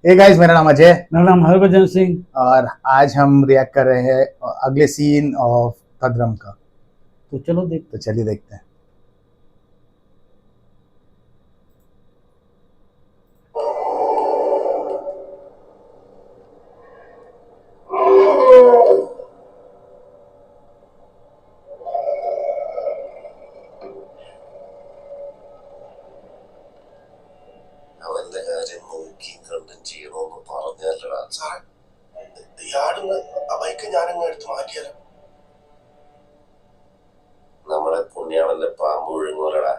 Hey guys, मेरा नाम अजय। मेरा नाम हरभजन सिंह। और आज हम रिएक्ट कर रहे हैं अगले सीन ऑफ कदरम का। तो चलिए देखते हैं। അവന്റെ കാര്യം നോക്കി കണ്ടും ചെയ്യണമെന്ന് പറഞ്ഞല്ലടാ സാറേ. ഇയാള് ആ ബൈക്ക് ഞാനങ്ങ് എടുത്ത് മാറ്റിയാലോ? നമ്മളെ പുണ്യാളന്റെ പാമ്പ് വിഴുങ്ങൂലടാ.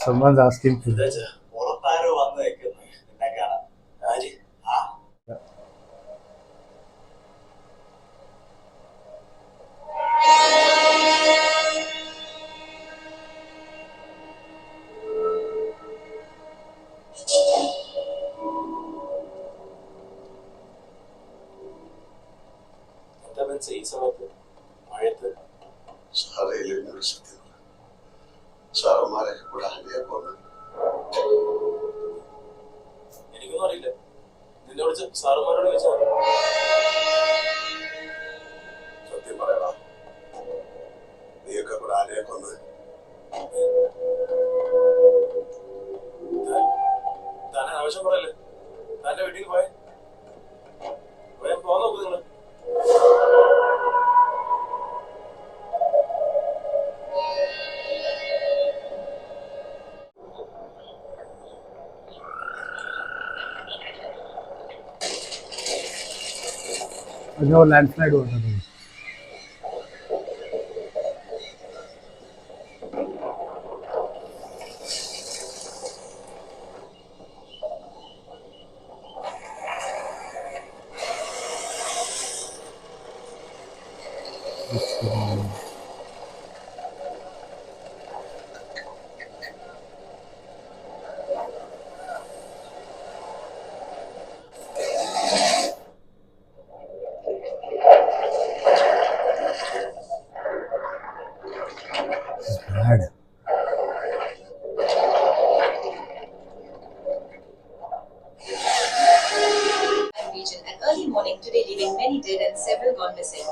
Someone's asking for that. പുറത്താരോ വന്ന് നിൽക്കുന്നു നിന്നെ കാണാൻ. ആര്? ആ ഈ സമയത്ത് മഴയത്ത് സാറയിലെ സത്യം സാറന്മാരെ കൂടെ അലിയാക്കൊന്ന് എനിക്കൊന്നും അറിയില്ല. നിന്നെ വിളിച്ച് സാറുമാരോട് ചോദിച്ചാൽ സത്യം പറയടാ. നീയൊക്കെ കൂടെ അലിയാക്കൊന്ന് താൻ ആവശ്യം പറയല്ലേ. തന്റെ വീട്ടിൽ പോയ പോകാൻ നോക്കൂ നിങ്ങള്. No landslide हुआ था। Bad. Region and early morning today, leaving many dead and several gone missing.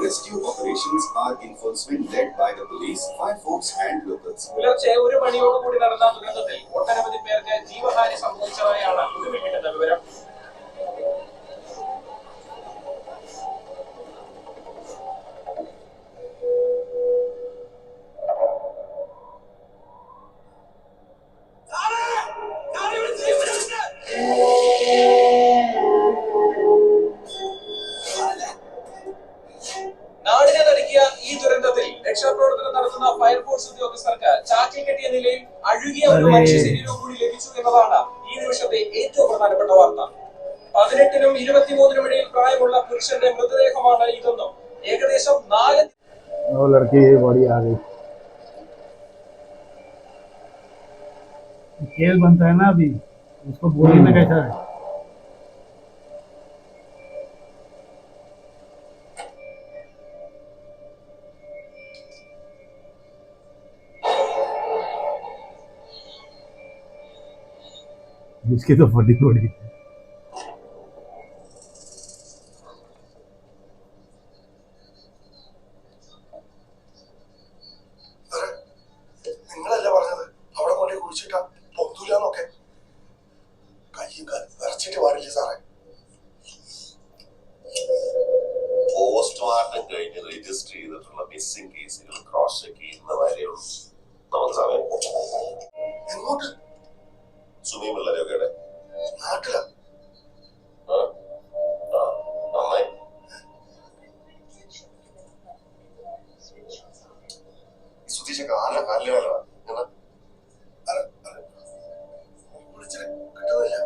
Rescue operations are in full swing, led by the police, fire force and locals. പുലർച്ചെ 1 മണിയോടുകൂടി നടന്ന ദുരന്തത്തിൽ ഒട്ടനവധി പേർക്ക് ജീവഹാനി സംഭവിച്ചതായാണ് ഒടുവിൽ കിട്ടുന്ന വിവരം. നാടിനെ നടുക്കിയ ഈ ദുരന്തത്തിൽ രക്ഷാപ്രവർത്തനം നടത്തുന്ന ഫയർഫോഴ്സ് ഉദ്യോഗസ്ഥർക്ക് ചാക്കിൽ കെട്ടിയ നിലയിൽ അഴുകിയ ഒരു മനുഷ്യ ശരീരവും കൂടി ലഭിച്ചു എന്നതാണ് ഈ നിമിഷത്തെ ഏറ്റവും പ്രധാനപ്പെട്ട വാർത്ത. 18-നും 23-നും ഇടയിൽ പ്രായമുള്ള പുരുഷന്റെ മൃതദേഹമാണ് ഇതെന്നും ഏകദേശം 4 वो लड़की बॉडी आ गई। केस बनता है ना अभी, उसको बोली में कैसा है। इसकी तो फटी बॉडी। നിങ്ങളല്ലേ പറഞ്ഞത് അവിടെ കൊണ്ടേ കുഴിച്ചിട്ടാ പൊന്തൂലെന്നൊക്കെ? കയ്യും വിറച്ചിട്ട് പാടില്ല സാറേ. പോസ്റ്റ്മോർട്ടം കഴിഞ്ഞ് രജിസ്റ്റർ ചെയ്തിട്ടുള്ള മിസ്സിംഗ് കേസുകൾ ക്രോസ് ചെക്ക് ചെയ്യുന്ന വരെയുള്ളൂ നമുക്ക് സമയം. എങ്ങോട്ട്? സുമി പിള്ളേരൊക്കെ നാട്ടിലാ. നന്നായി. സുധീഷ കാലില് വേണോ? വിളിച്ചിട്ട് കിട്ടുന്നില്ല.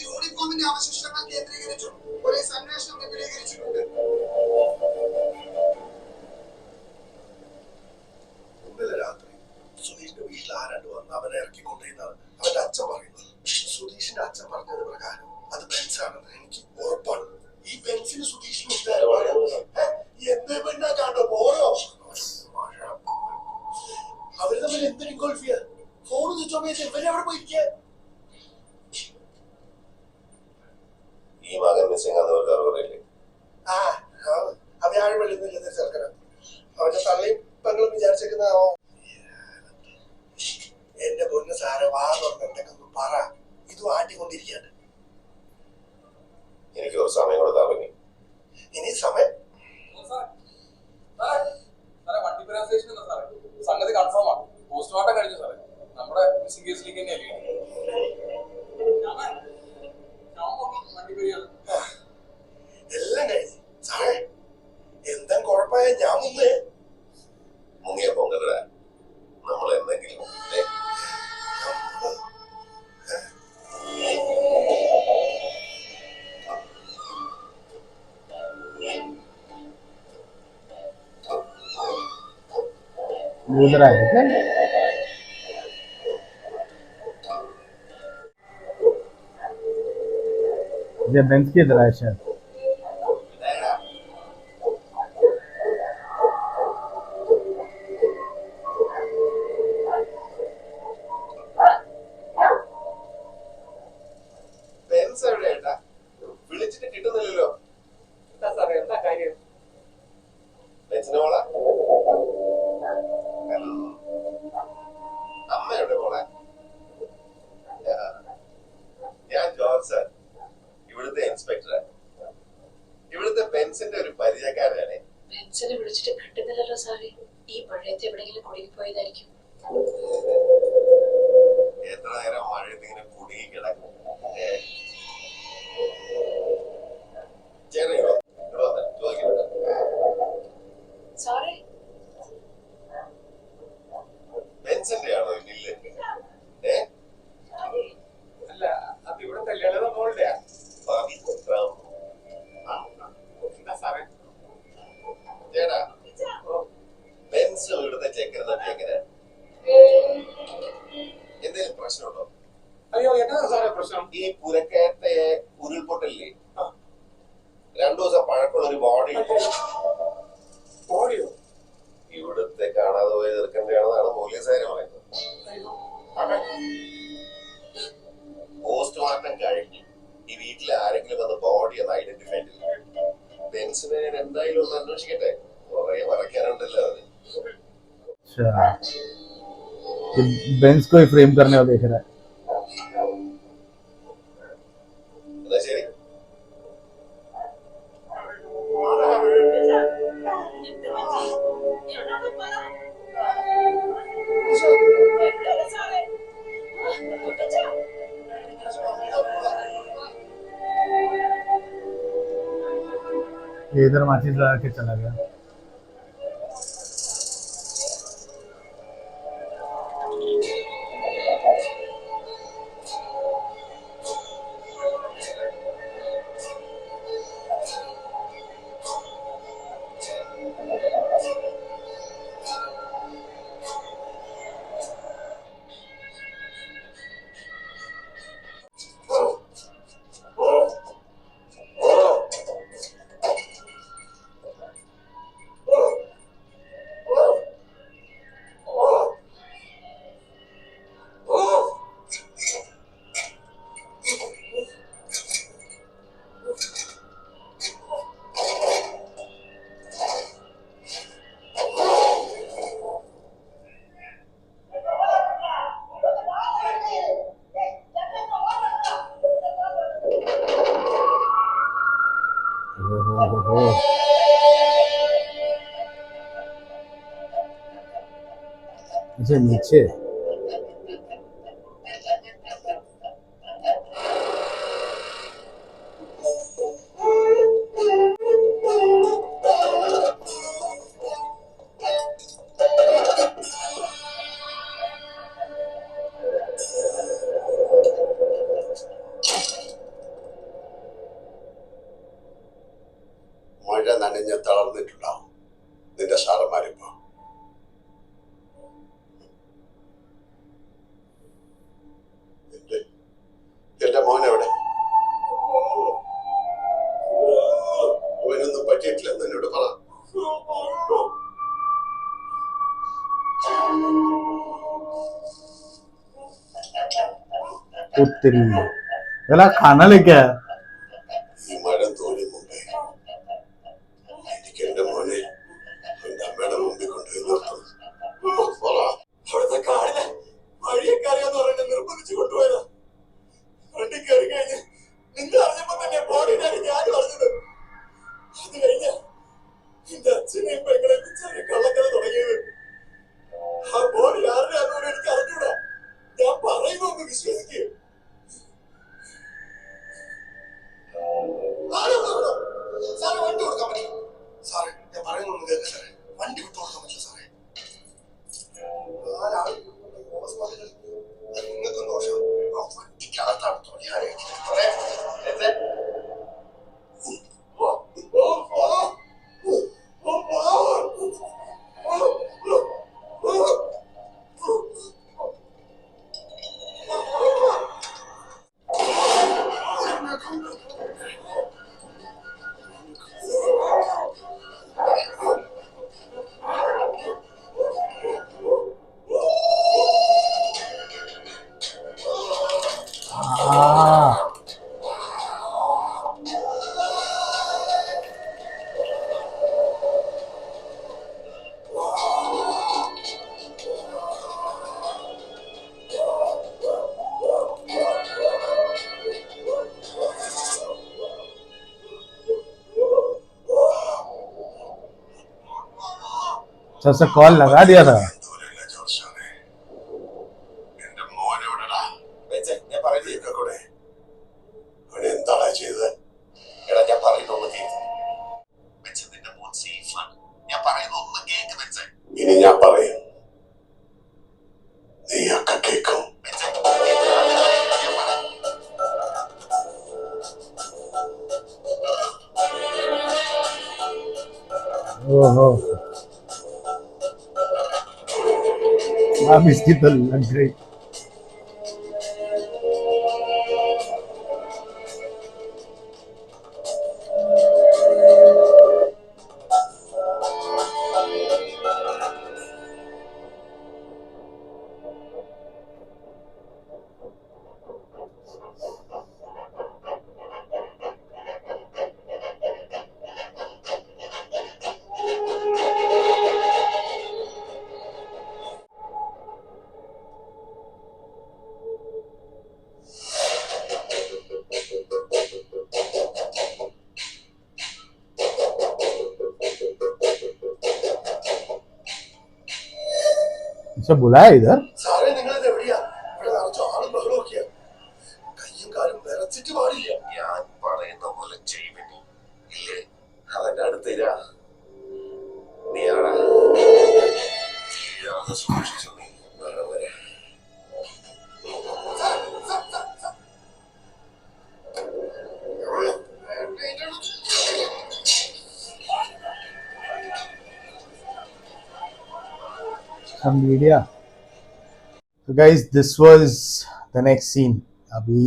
യൂണിഫോമിന്റെ അവശിഷ്ടങ്ങൾ കേന്ദ്രീകരിച്ചു പോലീസ് അന്വേഷണം വിപുലീകരിച്ചിട്ടുണ്ട്. ഇന്നലെ രാത്രി സുധീഷിന്റെ വീട്ടിൽ ആരാണ്ട് വന്ന് അവനെ ഇറക്കിക്കൊണ്ടിരുന്നാണ് അവന്റെ അച്ഛൻ പറയുന്നത്. സുധീഷിന്റെ അച്ഛൻ പറഞ്ഞത് പ്രകാരം അത് ബെൻസാണെന്ന് എനിക്ക് ഉറപ്പാണ്. ഈ ബെൻസിന് സുധീഷിന് എന്തേ പെണ്ണാ കാണ്ടോ പോരോ അവര് തമ്മിൽ എന്തിനും ഗോൾഫിയ ഫോൺ സ്വിച്ച് ഇവരെ അവിടെ പോയിരിക്കുക. ഈ മകൻ മിസ്സിംഗ് ആണെന്ന് അറിയില്ലേ? അവയാഴും വെള്ളുന്നില്ലെന്ന് ചേർക്കണം. അവന്റെ തള്ളയും പെങ്ങളും വിചാരിച്ചേക്കുന്നതാവോ? എന്റെ പൊന്ന് സാറെ വാ തുറന്നിട്ടൊക്കെ പറ. ഇത് ആട്ടിക്കൊണ്ടിരിക്കുകയാണ്. എനിക്ക് ഒരു സമയം കൊടുത്താൽ മതി. ഇനി സമയം സംഗതി കൺഫേം ആണ്. പോസ്റ്റ്മോർട്ടം കഴിഞ്ഞു സാറേ. നമ്മുടെ മിസ്സിംഗ് കേസിലേക്ക് തന്നെ എല്ലാം കഴിഞ്ഞു സാറേ. എന്താ കുഴപ്പമായ ഞാൻ മുന്നേ മുങ്ങിയ പൊങ്കലട നമ്മൾ എന്തെങ്കിലും उधर आए थे ये बेंच की इधर आए शायद. ബെൻസ് എവിടെയാ? വിളിച്ചിട്ട് കിട്ടുന്നില്ലല്ലോ. എന്താ സാറേ, എന്താ കാര്യം? ബെൻസിന്റെ മോളെ അമ്മ എവിടെ മോളെ? ഞാൻ ജോർജ് സാർ, ഇവിടുത്തെ ഇൻസ്പെക്ടർ. ഇവിടുത്തെ ബെൻസിന്റെ ഒരു പരിചയക്കാരാണ്. ബെൻസിനെ വിളിച്ചിട്ട് കിട്ടുന്നില്ലല്ലോ സാറേ. ഈ മഴയത്ത് എവിടെയെങ്കിലും കുടുങ്ങിപ്പോയതായിരിക്കും. എത്ര നേരം മഴയത്ത് ഇങ്ങനെ കുടുങ്ങി കിടക്കും. സാറേ, ബെൻസിന്റെ ആണോ ഇല്ല? അല്ല, അത് ഇവിടുത്തെ ലളിത മോളുടെ. എന്താ സാറേ? ചേട്ടാ, ബെൻസ് ഇവിടുത്തെ ചെക്കൻ തപ്പി എങ്ങനെ? എന്തെങ്കിലും പ്രശ്നമുണ്ടോ? അയ്യോ, എന്നതാ സാറേ പ്രശ്നം? ഈ പുരക്കയത്തെ ഉരുൾപൊട്ടലില്ലേ, 2 ദിവസം പഴക്കമുള്ള ഒരു ബോഡി ഓടിയോ? ഇവിടുത്തെ കാണാതെ പോയി തീർക്കേണ്ടതാണെന്നാണ് പോലീസുകാർ പറയുന്നത്. പോസ്റ്റ്മോർട്ടം കഴിഞ്ഞു ഈ വീട്ടിൽ ആരെങ്കിലും വന്ന് ബോഡി ഒന്ന് ഐഡന്റിഫൈ ചെയ്തു. ബെൻസിനെ ഞാൻ എന്തായാലും ഒന്ന് അന്വേഷിക്കട്ടെ. കുറെ മറയ്ക്കാനുണ്ടല്ലോ അവന്. अच्छा, ये बेंच को ही फ्रेम करने को देख रहा है. എന്നാ ശരി. ये इधर माचिस लगा के चला गया. अच्छा, नीचे മഴ നനഞ്ഞ് തളർന്നിട്ടുണ്ടാവും നിന്റെ സാറന്മാരിപ്പോ. എന്റെ മോനെവിടെ? അവനൊന്നും പറ്റിയിട്ടില്ലെന്ന് എന്നോട് പറ. उत्तरी चला खाना लेके आया. ഈ മഴ തോന്നി മുമ്പേ എനിക്ക് എന്റെ മോനെ എന്റെ അമ്മയുടെ മുമ്പിൽ കൊണ്ടുപോയി നിർത്തും. അവിടുത്തെ കാടിലെ വഴിയൊക്കെ അറിയാന്ന് പറഞ്ഞിട്ട് നിർബന്ധിച്ചു കൊണ്ടുപോയതാ. വണ്ടി കയറി കഴിഞ്ഞ് നിന്നെ അറിഞ്ഞപ്പോ തന്നെ ബോഡിയിലാണ് ഞാൻ പറഞ്ഞത്. അത് കഴിഞ്ഞ എന്റെ അച്ഛനെയും പെങ്ങളെ വെച്ചാണ് കള്ളക്കഥ തുടങ്ങിയത്. ആ ബോഡി ആരുടെയാണെന്ന് എനിക്ക് അറിഞ്ഞൂടാ. ഞാൻ പറയുന്നൊന്ന് വിശ്വസിക്കുക. സാറേ വണ്ടി കൊടുക്കാൻ പറ്റില്ല. സാറേ ഞാൻ പറയുന്നൊന്നും കേൾക്ക സാറേ. വണ്ടി വിട്ടു കൊടുക്കാൻ പറ്റില്ല സാറേ. നിങ്ങൾക്കും ദോഷം. ആ വണ്ടിക്കകത്താണ് തുണിയാരെ सबसे कॉल लगा दिया था. എന്റെ മോനെവിടെടാ? ഞാൻ പറയുന്നത് കൂടെ അവൻ എന്താടാ ചെയ്തത്? എടാ ഞാൻ പറയുന്നൊന്ന് കേക്ക്. നിന്റെ മോൻ സേഫാണ്. ഞാൻ പറയുന്നൊന്ന് കേക്ക് വെച്ചേ. ഇനി ഞാൻ പറയും, നീയൊക്കെ കേൾക്കും. ओहो अब इसकी तो लग गई. इसे बुलाया इधर. സാറേ നിങ്ങളിത് എവിടെയാ? ഇവിടെ നിറച്ച ആളും ബഹളമൊക്കെയാ. കയ്യും കാലും വിറച്ചിട്ട് പാടില്ല. ഞാൻ പറയുന്ന പോലെ ചെയ്യുമെന്ന് ഇല്ലേ? അവന്റെ അടുത്തിരാ. നീയാടാ സൂക്ഷിച്ചു. നീ വേറെ വരെ some media. So guys, this was the next scene. अभी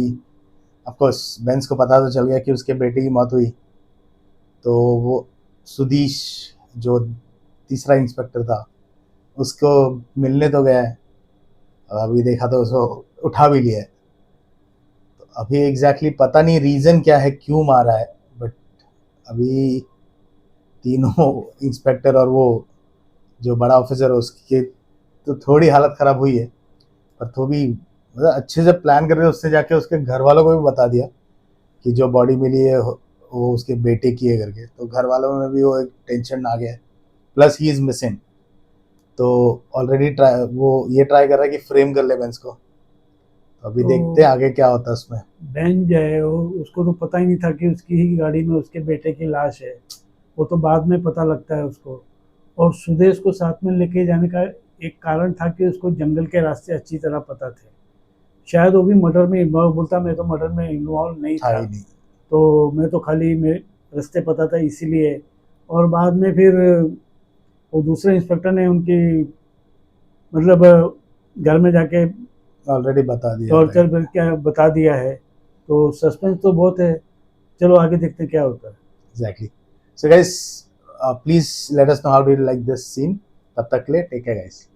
of course बेंस को पता तो चल गया कि उसके बेटे की मौत हुई. तो वो सुदीश जो तीसरा इंस्पेक्टर था उसको मिलने तो गया है. और अभी देखा तो उसको उठा भी लिया है. तो अभी एग्जैक्टली पता नहीं रीज़न क्या है, क्यों मारा है. बट अभी तीनों इंस्पेक्टर और वो जो बड़ा ऑफिसर है उसकी तो थोड़ी हालत ख़राब हुई है. पर तो भी मतलब अच्छे से प्लान करके उसने जाके उसके घर वालों को भी बता दिया कि जो बॉडी मिली है वो उसके बेटे की है करके. तो घर वालों में भी वो एक टेंशन आ गया है. Plus he is missing. तो ऑलरेडी वो ये ट्राई कर रहा है कि फ्रेम कर ले बेंस को. तो अभी देखते हैं आगे क्या होता है उसमें. बहन जो है उसको तो पता ही नहीं था कि उसकी ही गाड़ी में उसके बेटे की लाश है. वो तो बाद में पता लगता है उसको. और सुदेश को साथ में लेके जाने का एक कारण था कि उसको जंगल के रास्ते अच्छी तरह पता थे. शायद वो भी मर्डर में इन्वॉल्व, बोलता मैं तो मर्डर में इन्वॉल्व नहीं था. नहीं. तो मैं तो खाली रास्ते पता था इसीलिए। और बाद में फिर वो दूसरे इंस्पेक्टर ने उनकी मतलब घर में जाके ऑलरेडी बता दिया टॉर्चर क्या बता दिया है, तो सस्पेंस तो बहुत है। चलो आगे देखते हैं क्या होता है। Exactly. So guys, please let us know how do you like this scene. तब तक के लिए टेक केयर गाइस।